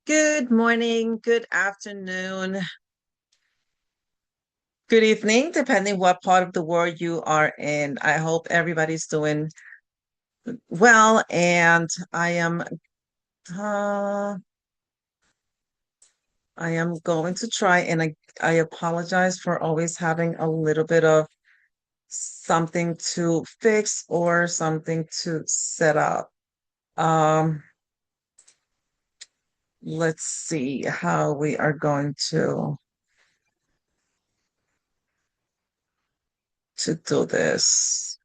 Good morning, good afternoon, good evening, depending what part of the world you are in. I hope everybody's doing well, and uh I am going to try and I apologize for always having a little bit of something to fix or something to set up. Um, let's see how we are going to do this.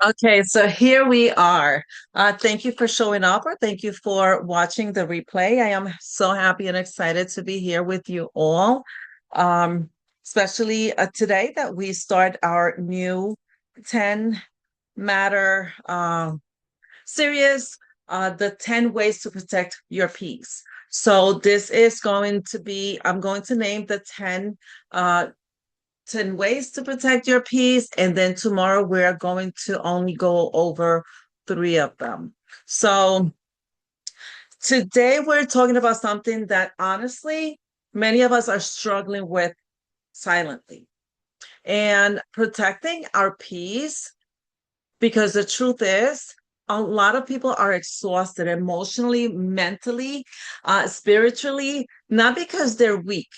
Okay, so here we are. Thank you for showing up, or thank you for watching the replay. I am so happy and excited to be here with you all, especially today that we start our new 10 matter series, the 10 ways to protect your peace. So this is going to be, I'm going to name the uh, 10 ways to protect your peace. And then tomorrow we're going to only go over three of them. So today we're talking about something that honestly, many of us are struggling with silently and protecting our peace, because the truth is, a lot of people are exhausted emotionally, mentally, spiritually, not because they're weak,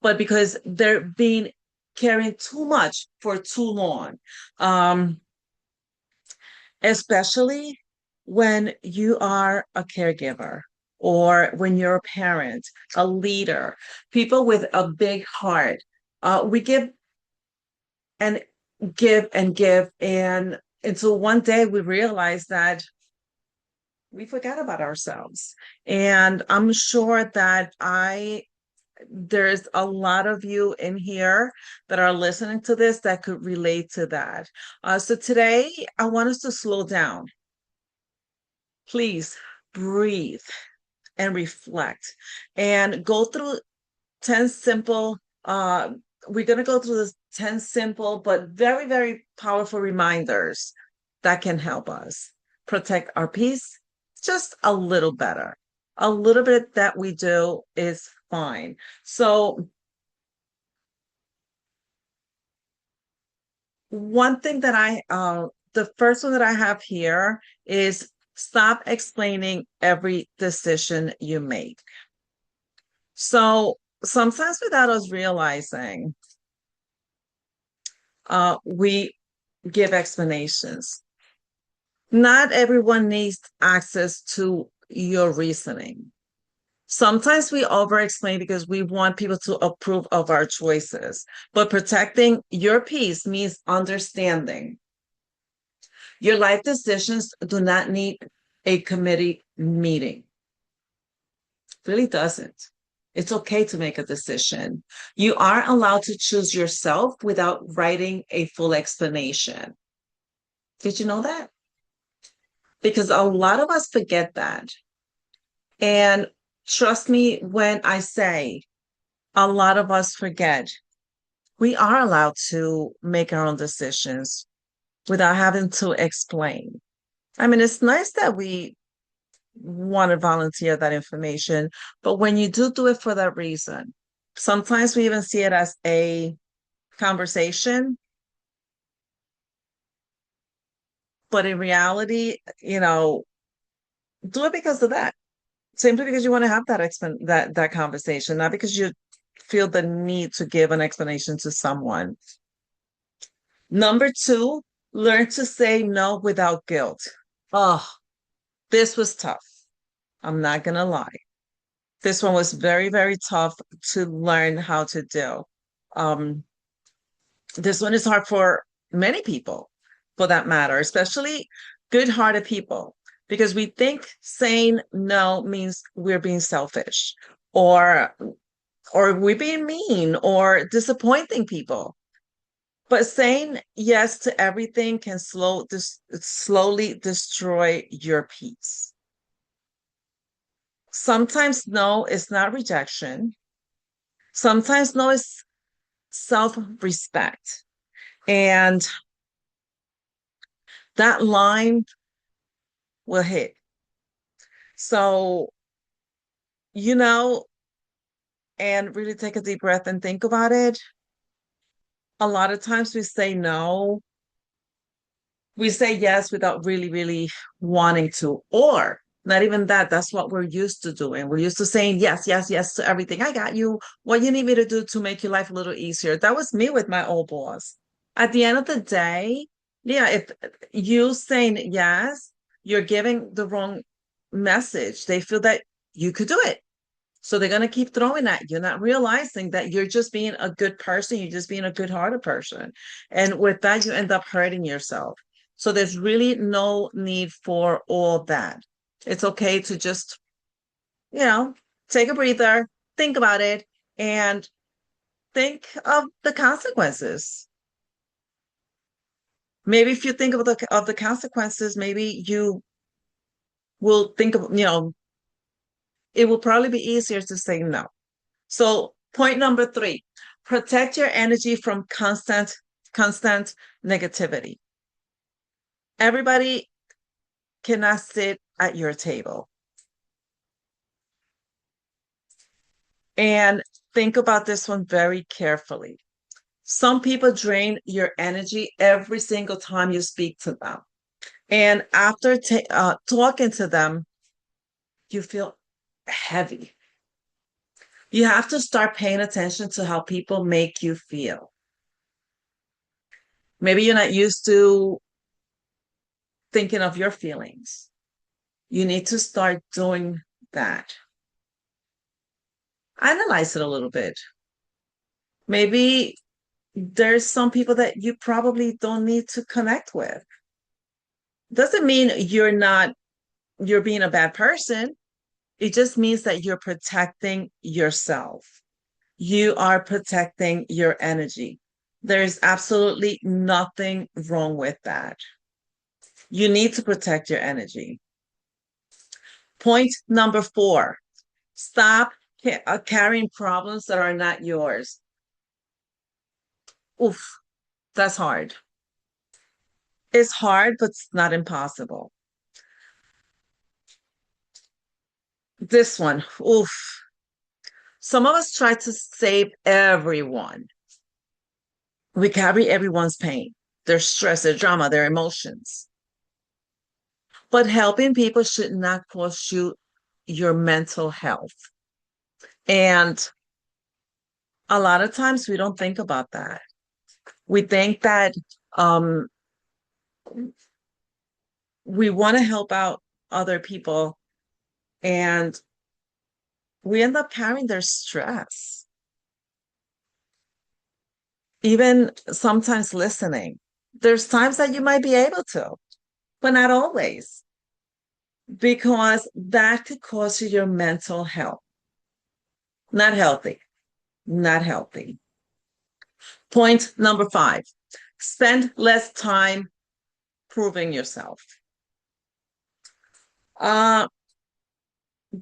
but because they're being carrying too much for too long. Um, Especially when you are a caregiver or when you're a parent, a leader, people with a big heart. We give and give and give, and until one day we realize that we forget about ourselves. And I'm sure that there's a lot of you in here that are listening to this that could relate to that. So today I want us to slow down. Please breathe and reflect and go through 10 simple, we're going to go through this 10 simple but very, very powerful reminders that can help us protect our peace just a little better. A little bit that we do is fine. So, one thing that the first one that I have here is stop explaining every decision you make. So, sometimes without us realizing, we give explanations. Not everyone needs access to your reasoning. Sometimes we over explain because we want people to approve of our choices, but protecting your peace means understanding. Your life decisions do not need a committee meeting. It really doesn't. It's okay to make a decision. You are allowed to choose yourself without writing a full explanation. Did you know that? Because a lot of us forget that. And trust me when I say a lot of us forget, we are allowed to make our own decisions without having to explain. I mean, it's nice that we want to volunteer that information, but when you do it for that reason, sometimes we even see it as a conversation, but in reality, do it because of that. Simply because you want to have that conversation, not because you feel the need to give an explanation to someone. Number two, learn to say no without guilt. Oh, this was tough. I'm not gonna lie. This one was very, very tough to learn how to do. Um, this one is hard for many people, for that matter, especially good-hearted people, because we think saying no means we're being selfish, or we're being mean or disappointing people. But saying yes to everything can slowly destroy your peace. Sometimes no is not rejection. Sometimes no is self-respect. And that line will hit. So, you know, and really take a deep breath and think about it. A lot of times we say no, we say yes without really, really wanting to, or not even that. That's what we're used to doing. We're used to saying yes, yes, yes to everything. I got you. What you need me to do to make your life a little easier. That was me with my old boss. At the end of the day, yeah, if you saying yes, you're giving the wrong message. They feel that you could do it. So they're going to keep throwing at you, not realizing that you're just being a good person. You're just being a good hearted person. And with that, you end up hurting yourself. So there's really no need for all that. It's okay to just, you know, take a breather, think about it, and think of the consequences. Maybe if you think of the consequences, maybe you will think of, it will probably be easier to say no. So point number 3, protect your energy from constant negativity. Everybody cannot sit at your table. And think about this one very carefully. Some people drain your energy every single time you speak to them. And after talking to them, you feel heavy. You have to start paying attention to how people make you feel. Maybe you're not used to thinking of your feelings. You need to start doing that. Analyze it a little bit. Maybe there's some people that you probably don't need to connect with. Doesn't mean you're being a bad person. It just means that you're protecting yourself. You are protecting your energy. There's absolutely nothing wrong with that. You need to protect your energy. Point number 4, stop carrying problems that are not yours. Oof, that's hard. It's hard, but it's not impossible. This one, oof. Some of us try to save everyone. We carry everyone's pain, their stress, their drama, their emotions. But helping people should not cost you your mental health. And a lot of times we don't think about that. We think that um, we want to help out other people and we end up carrying their stress. Even sometimes listening. There's times that you might be able to, but not always, because that could cause you your mental health. Not healthy. Not healthy. Point number 5, spend less time proving yourself.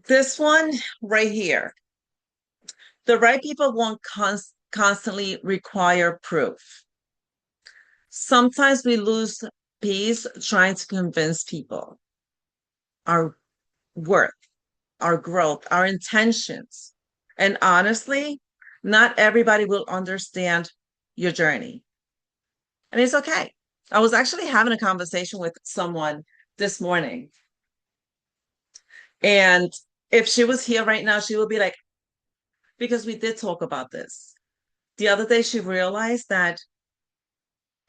This one right here. The right people won't constantly require proof. Sometimes we lose peace trying to convince people our worth, our growth, our intentions. And honestly, not everybody will understand your journey. And it's okay. I was actually having a conversation with someone this morning. And if she was here right now, she would be like, because we did talk about this. The other day, she realized that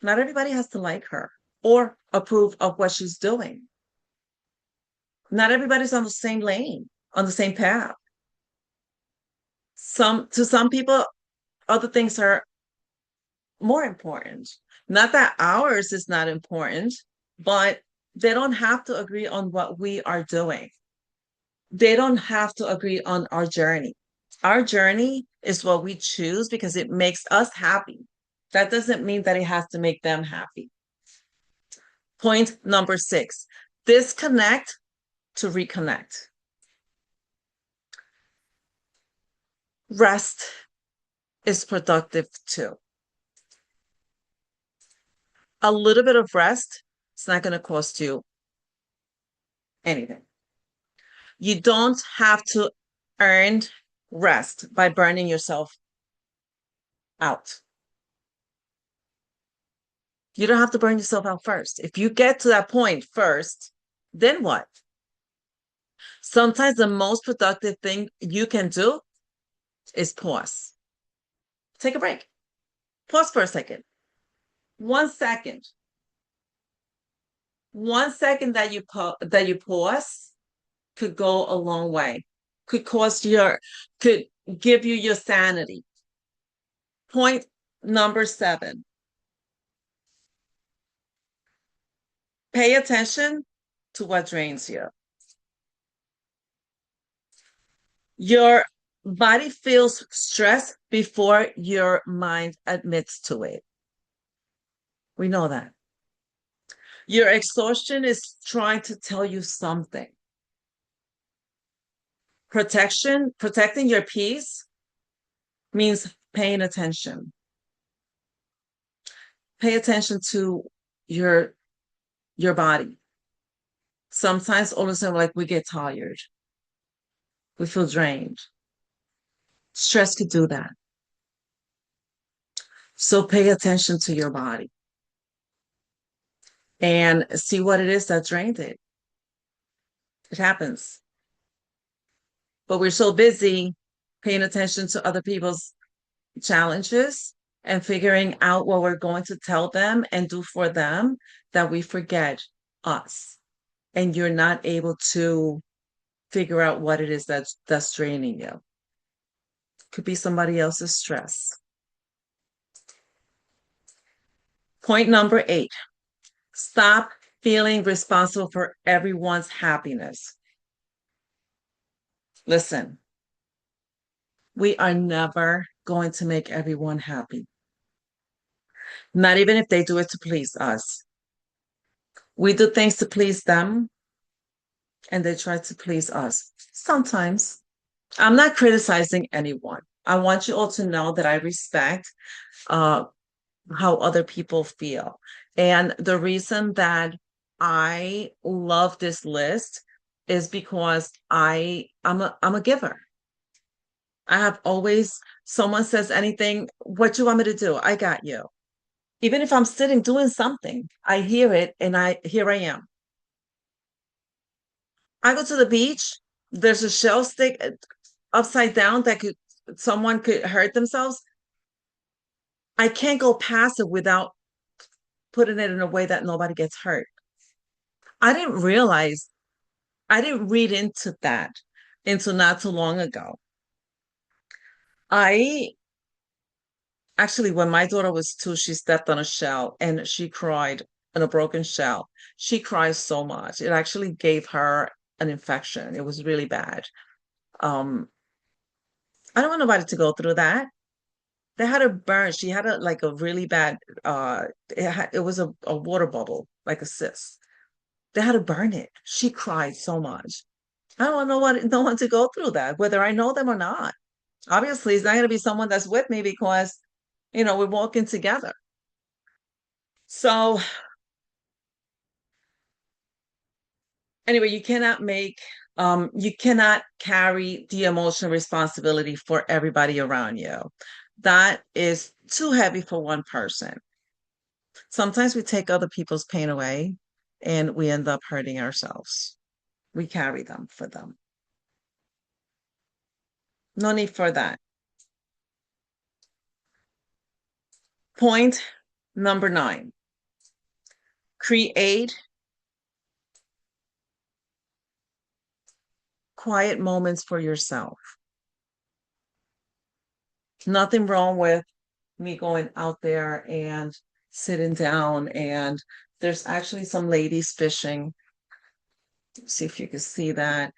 not everybody has to like her or approve of what she's doing. Not everybody's on the same lane, on the same path. To some people, other things are more important. Not that ours is not important, but they don't have to agree on what we are doing. They don't have to agree on our journey. Our journey is what we choose because it makes us happy. That doesn't mean that it has to make them happy. Point number 6, disconnect to reconnect. Rest is productive too. A little bit of rest, it's not going to cost you anything. You don't have to earn rest by burning yourself out. You don't have to burn yourself out first. If you get to that point first, then what? Sometimes the most productive thing you can do is pause. Take a break. Pause for a second. 1 second. 1 second that you pause could go a long way. Could give you your sanity. Point number 7. Pay attention to what drains you. Your body feels stress before your mind admits to it. We know that. Your exhaustion is trying to tell you something. Protecting your peace means paying attention. Pay attention to your body. Sometimes all of a sudden, like, we get tired. We feel drained. Stress could do that. So pay attention to your body and see what it is that drained it. It happens. But we're so busy paying attention to other people's challenges and figuring out what we're going to tell them and do for them that we forget us. And you're not able to figure out what it is that's draining you. Could be somebody else's stress. Point number 8, stop feeling responsible for everyone's happiness. Listen, we are never going to make everyone happy. Not even if they do it to please us. We do things to please them, and they try to please us. Sometimes. I'm not criticizing anyone. I want you all to know that I respect how other people feel. And the reason that I love this list is because I'm a giver. I have always, someone says anything, what you want me to do? I got you. Even if I'm sitting doing something, I hear it and here I am. I go to the beach, there's a shell stick upside down that someone could hurt themselves. I can't go past it without putting it in a way that nobody gets hurt. I didn't read into that until not too long ago. I actually, when my daughter was 2, she stepped on a shell and she cried on a broken shell. She cries so much. It actually gave her an infection. It was really bad. I don't want nobody to go through that. They had her burn. She had a really bad it was a water bubble, like a cyst. They had to burn it. She cried so much. I don't want no one to go through that, whether I know them or not. Obviously, it's not going to be someone that's with me because, we're walking together. So anyway, you cannot carry the emotional responsibility for everybody around you. That is too heavy for one person. Sometimes we take other people's pain away and we end up hurting ourselves. We carry them for them. No need for that. Point number 9. Create quiet moments for yourself. Nothing wrong with me going out there and sitting down, and there's actually some ladies fishing. See if you can see that.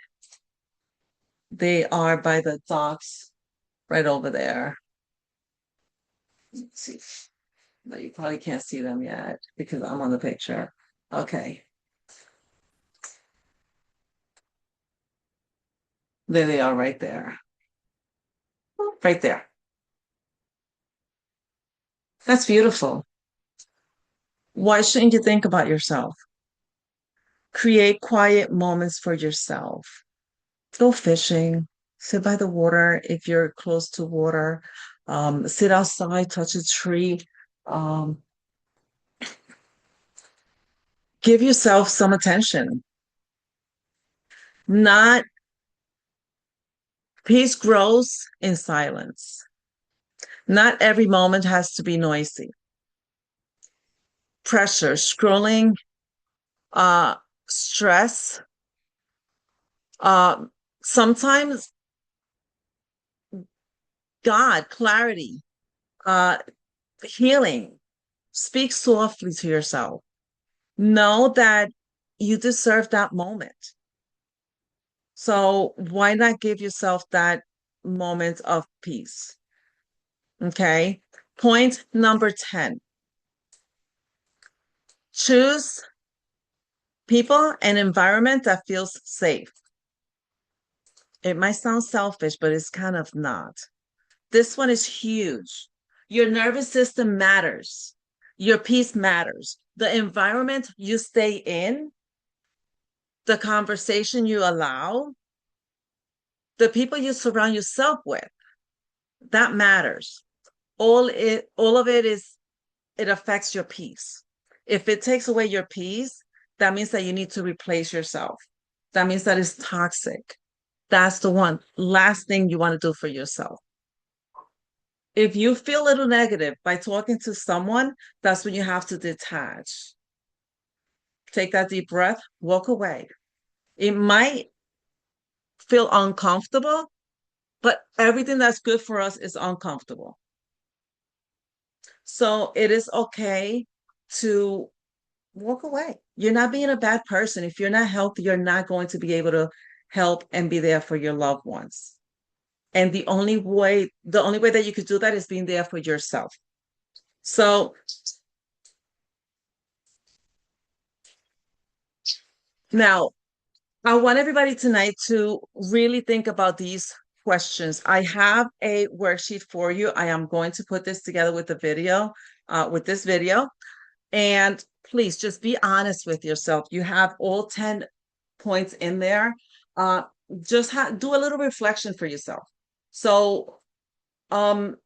They are by the docks right over there. Let's see. No, you probably can't see them yet because I'm on the picture. Okay. There they are right there. right there. That's beautiful. Why shouldn't you think about yourself? Create quiet moments for yourself. Go fishing, sit by the water if you're close to water, sit outside, touch a tree. Um, give yourself some attention. Not Peace grows in silence. Not every moment has to be noisy. Pressure, scrolling, uh, stress. Uh, sometimes God, clarity, uh, healing. Speak softly to yourself. Know that you deserve that moment. So why not give yourself that moment of peace? Okay. Point number 10. Choose people and environment that feels safe. It might sound selfish, but it's kind of not. This one is huge. Your nervous system matters. Your peace matters. The environment you stay in, the conversation you allow, the people you surround yourself with, that matters. All of it is, it affects your peace. If it takes away your peace, that means that you need to replace yourself. That means that it's toxic. That's the one last thing you want to do for yourself. If you feel a little negative by talking to someone, that's when you have to detach. Take that deep breath, walk away. It might feel uncomfortable, but everything that's good for us is uncomfortable. So it is okay to walk away. You're not being a bad person. If you're not healthy, you're not going to be able to help and be there for your loved ones. And the only way that you could do that is being there for yourself. So now I want everybody tonight to really think about these questions. I have a worksheet for you. I am going to put this together with the video, with this video. And please just be honest with yourself. You have all 10 points in there. Uh, just do a little reflection for yourself. So, um,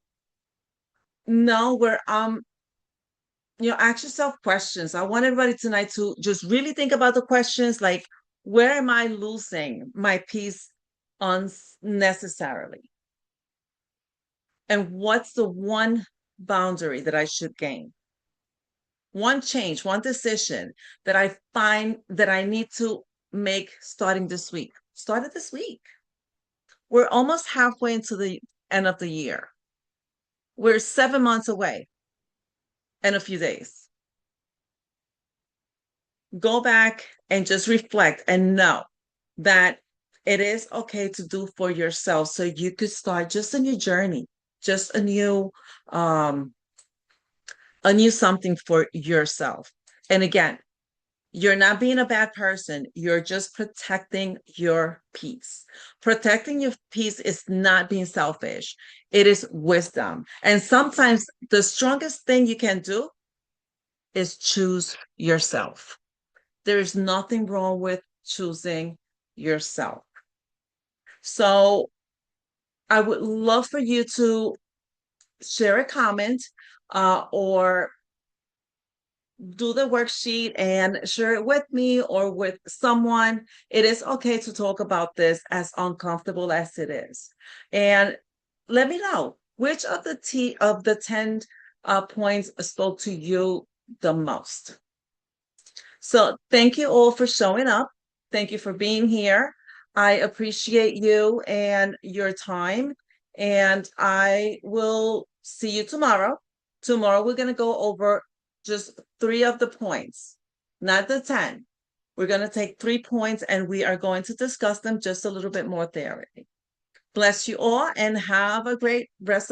no, we're ask yourself questions. I want everybody tonight to just really think about the questions like, where am I losing my peace unnecessarily? And what's the one boundary that I should gain? One change, one decision that I find that I need to make starting this week. Start it this week. We're almost halfway into the end of the year. We're 7 months away in a few days. Go back and just reflect and know that it is okay to do for yourself so you could start just a new journey, just a new something for yourself. And again, you're not being a bad person. You're just protecting your peace. Protecting your peace is not being selfish. It is wisdom. And sometimes the strongest thing you can do is choose yourself. There is nothing wrong with choosing yourself. So I would love for you to share a comment or do the worksheet and share it with me or with someone. It is okay to talk about this, as uncomfortable as it is. And let me know which of the 10 points spoke to you the most. So thank you all for showing up. Thank you for being here. I appreciate you and your time. And I will see you tomorrow. Tomorrow, we're going to go over just 3 of the points, not the 10. We're going to take 3 points and we are going to discuss them just a little bit more thoroughly. Bless you all and have a great rest of